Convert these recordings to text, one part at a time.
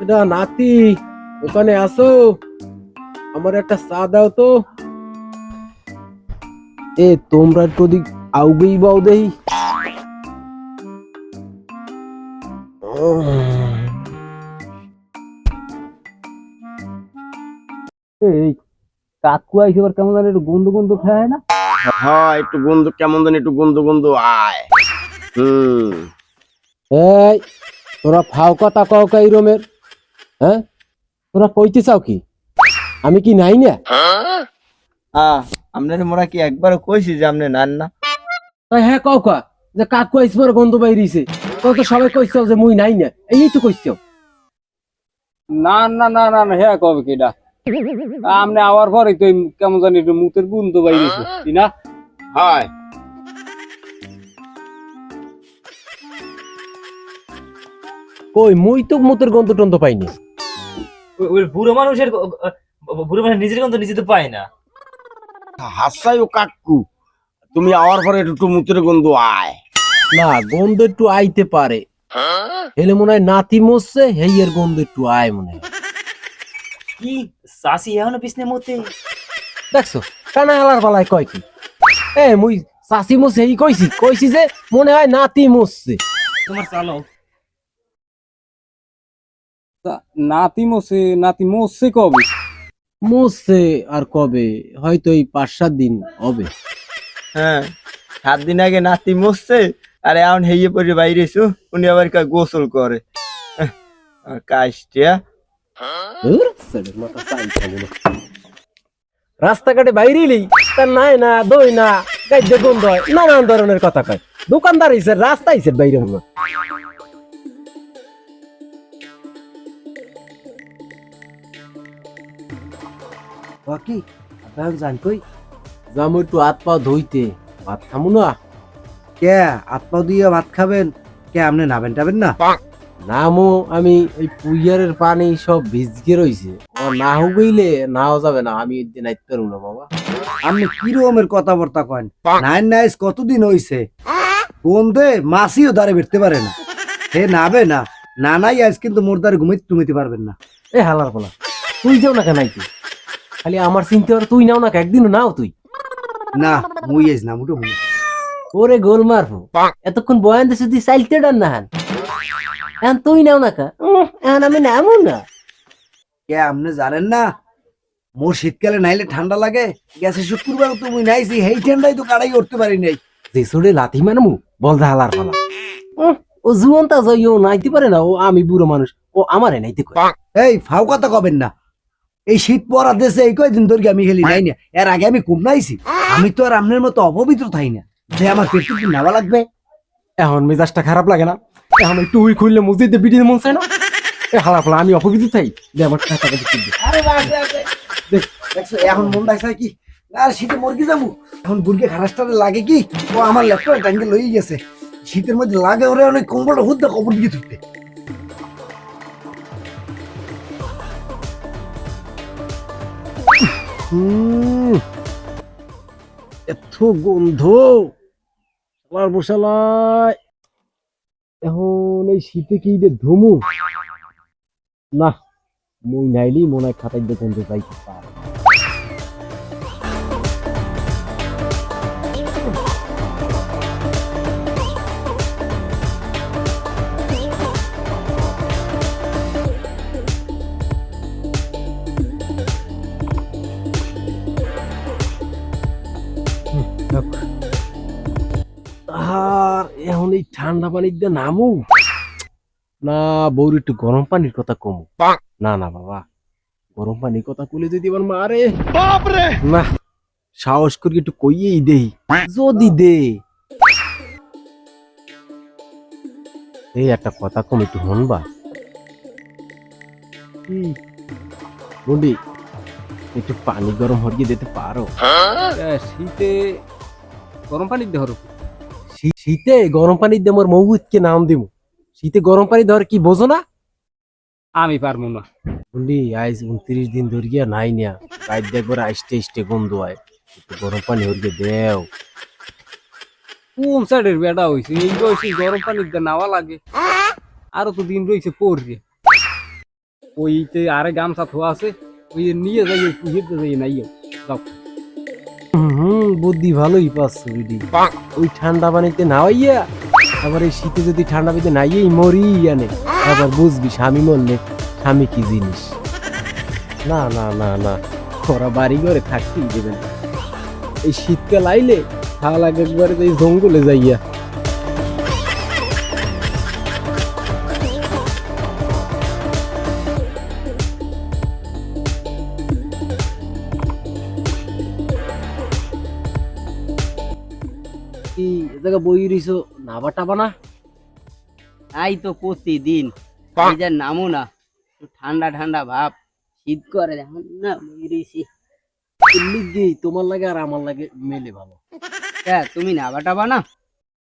এটা নাতি, ওখানে আসো, আমার একটা চা দাও তো। এ তোমরা একটু ওদিক আউগেই বাও দেই। এই কাকু আইছে, এবার কেমন জানি একটু গন্ধ গন্ধ খায় না? হ্যাঁ, একটু গন্ধ কেমন জানি, একটু গন্ধ গন্ধ আয়। এই তোরা ফাও কথা কও কা রমের? হ্যাঁ, তোরা কইতে চাও কি? আমি কি নাই না? আপনার মোরা কি একবার কইছি যে আপনি নান না? হ্যাঁ কও কা যে কাকু আইছে পরে গন্ধ বাইরিছে। তো তো সবাই কইছো যে মুই নাই না, এই তো কইছো। না না না না না, হ্যাঁ কবে কেডা আমনে আওয়ার পরে তো কেমন জানি একটু মুতের গুণ তো বাইরেছে কি না? হয় কই মুই তো মুতের গন্ধ টন্ধ পাইনি। ওই বুড়ো মানুষের নিজের গন্ধ নিজে তো পায় না। হাসাই ও কাকু, তুমি আওয়ার পরে একটু মুতের গন্ধ আয়। না গন্ধ একটু আইতে পারে, হেলে মনে হয় নাতি মরছে, হেইয়ের গন্ধ একটু আয় মনে হয়। কি চাষি এখনো পিছনে মতে? দেখছো কানা হালার পালায় কয় কি? এ মুই চাষি মরছে এই কইছি যে মনে হয় নাতি মরছে। তোমার চালো নাতি মরছে কবে? মরছে আর কবে, হয়তো এই 5-7 দিন হবে। হ্যাঁ, 7 দিন আগে নাতি মরছে, আর এখন হেয়ে পরে বাইরেছো, উনি আবার গোসল করে। কাজটা রাস্তাঘাটে বাইরেই তার নাই না দই না গাইতে গন্ধ হয়, নানান ধরনের কথা কয়। দোকানদার হিসেবে রাস্তা হিসেবে বাইরে হলো। কি আপনার জান কই যাবো একটু হাত পা ধুইতে, ভাত খামু না। কে হাত পা দিয়ে ভাত খাবেন? কে আপনি নাবেন টাবেন না? নামও আমি ওই পুইয়ারের পানি সব ভিজকে রইছে, না হুগইলে নাও যাবে না, আমি একদিন আইতে পারবো না বাবা। আপনি কি রকমের কথাবার্তা কন? নাইন নাইস কতদিন হইছে, বন্ধে মাসিও দাঁড়ে বেরতে পারে না, হে নাবে না। না নাই আজ কিন্তু মোর দ্বারে ঘুমাইতে পারবেন না। এ হালার পোলা, তুই যাও না কেন তুই? খালি আমার চিনতে পারো, তুই নাও না, একদিনও নাও তুই। না মুই আইস না মুটো মুই। ওরে গোল মারবো, এতক্ষণ বয়ান দিছে তুই চাইতে ডান না হান, এখন তুই নাও না কা? এখন আমি নামও না। কে আপনি জানেন না মোর শীতকালে নাইলে ঠান্ডা লাগে? গেছে শুক্রবার তো মুই নাইছি, হেই ঠান্ডায় তো কাড়াই উঠতে পারি নাই। যে সোরে লাথি মারমু বল দা হালার পালা। ও জীবনটা যাইও নাইতে পারে না, ও আমি বুড়ো মানুষ, ও আমারে নাইতে কয়। এই ফাও কথা কবেন না। এই শীত পড়া দেশে এই কয়দিন ধরে আমি খেলি নাই না, এর আগে আমি খুব নাইছি। আমি তো আর আপনার মতো অপবিত্র থাই না যে আমার পেটে কি নাওয়া লাগবে। এখন মেজাজটা খারাপ লাগে না? এখন একটু উই খুললে মসজিদে বিড়ির মন চায় না? এ হালার পালা, আমি অপবিত্র চাই যে আমার টাকা দিতে। আরে দেখছো এখন মন ডাকছে কি? আর শীতে মরগি যাবো এখন, বুড়কে খারাসটারে লাগে কি? ও আমার ল্যাপটপে টাঙ্গে লই গেছে, শীতের মধ্যে লাগে ওরে অনেক কম্বলটা হুদ্দা কবর দিয়ে ধরতে। এত গন্ধ শালার বসালায়। এখন এই শীতে কি যে ধুমু না, মুই নাইলি মনে হয় খাতায় দিয়ে গন্ধ পাইতে পারে। আর এখন এই ঠান্ডা পানির দিয়ে নামু না বউর একটু গরম পানির কথা কমু? না না বাবা, গরম পানির কথা কইলে যদি আমার মারে বাপরে, না সাহস করি একটু কইয়েই দেই যদি দে। এই একটা কথা কম, একটু হনবা বন্ডি, একটু পানি গরম হরিয়ে দিতে পারো? শীতে গরম পানি দেহর শীতে গরম পানি দিয়ে আমার মৌতকে নাম দিব, শীতে গরম পানি দেওয়ার কি বোঝো না? আমি পারবো না। বন্ডি আজ 29 দিন ধরিয়া নাই না, রাত দেখবার আইসতে আইসতে গন্ধ হয়, একটু গরম পানি হরিয়ে দেও। কোন সাইডের বেড়া হইছে এই বয়সে গরম পানি দিয়ে নাওয়া লাগে? আরো তো দিন রয়েছে পড়বে। ওইতে আরে গামছা থোয়া আছে ওই নিয়ে যাই হিরতে যাই নাই যাও। বুদ্ধি ভালোই পাচ্ছ বিডি। ওই ঠান্ডা পানিতে নাওয়াইয়া আবার এই শীতে যদি ঠান্ডা পানিতে নাইয়েই মরি আনে, আবার বুঝবি স্বামী মরলে স্বামী কি জিনিস। না না না না, ওরা বাড়ি ঘরে থাকতেই দেবেন। এই শীতকাল আইলে ভালো লাগে একবারে এই জঙ্গলে যাইয়া। কি এ জায়গা বই রইছো, নাবা টাবা না? তাই তো প্রতিদিন এই যে নামো না, একটু ঠান্ডা ঠান্ডা ভাব, শীত করে দেখুন না বেরিয়েছি। লিখি তোমার লাগে আর আমার লাগে মেলে ভালো। হ্যাঁ তুমি নাবা টাবা না?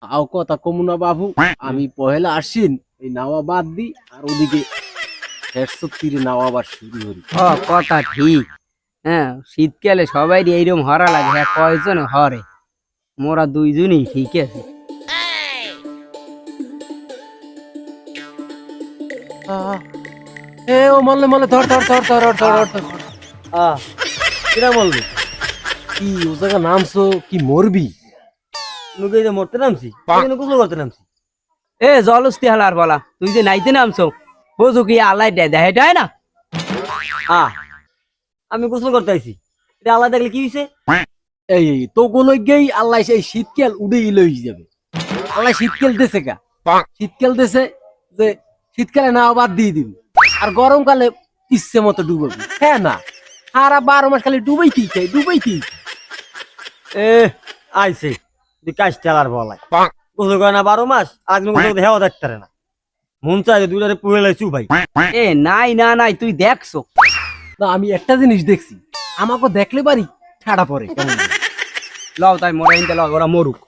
আও কথা কমু না বাবু, আমি পহেলা আসিন এই নাওয়া বাদ দি, আর ওদিকে ৬৩ নাওয়া আবার শুরু করি। কথা ঠিক। হ্যাঁ শীতকালে সবাই এইরকম হরা লাগে, হ্যাঁ কয়জন হরে, মোরা দুইজনই ঠিক আছে। এ ও মরলে মরলে, ধর ধর ধর ধর ধর ধর। কিরা বলবি? কি ও জায়গা নামছো কি মরবি? মুখে যে মরতে নামছি, গোসল করতে নামছি। এ জলস্তি হালার বলা, তুই যে নাইতে নামছো বোঝো কি আল্লাহ দেয় দেয় না? আমি গোসল করতে আইছি, এটা আল্লাহ দেখলে কি হয়েছে? এই এই তো গোলই গেই আল্লাহ সেই শীতকাল উড়েই লই যাবে। আল্লাহ শীতকাল দেছে গা, শীতকাল দেছে যে শীতকালে নাওয়া বাদ দিয়ে দিবি, আর গরমকালে ইচ্ছে মতো ডুবাবি। হ্যাঁ না, সারা 12 মাস খালি ডুবাইতেই চাই, ডুবাইতেই। এ আইছে তুই কাজ চালার বলায় গোসল করে না 12 মাস, আজ গোসল হেওয়া দেখতে পারে না। মন চাই দুইটারে পুড়ে লাইছু ভাই। এ নাই না নাই, তুই দেখছো? না আমি একটা জিনিস দেখছি, আমাকে দেখলে বাড়ি ঠাড়া পরে কেমন। লও তাই মোরা ইনতে লও, ওরা মরুক।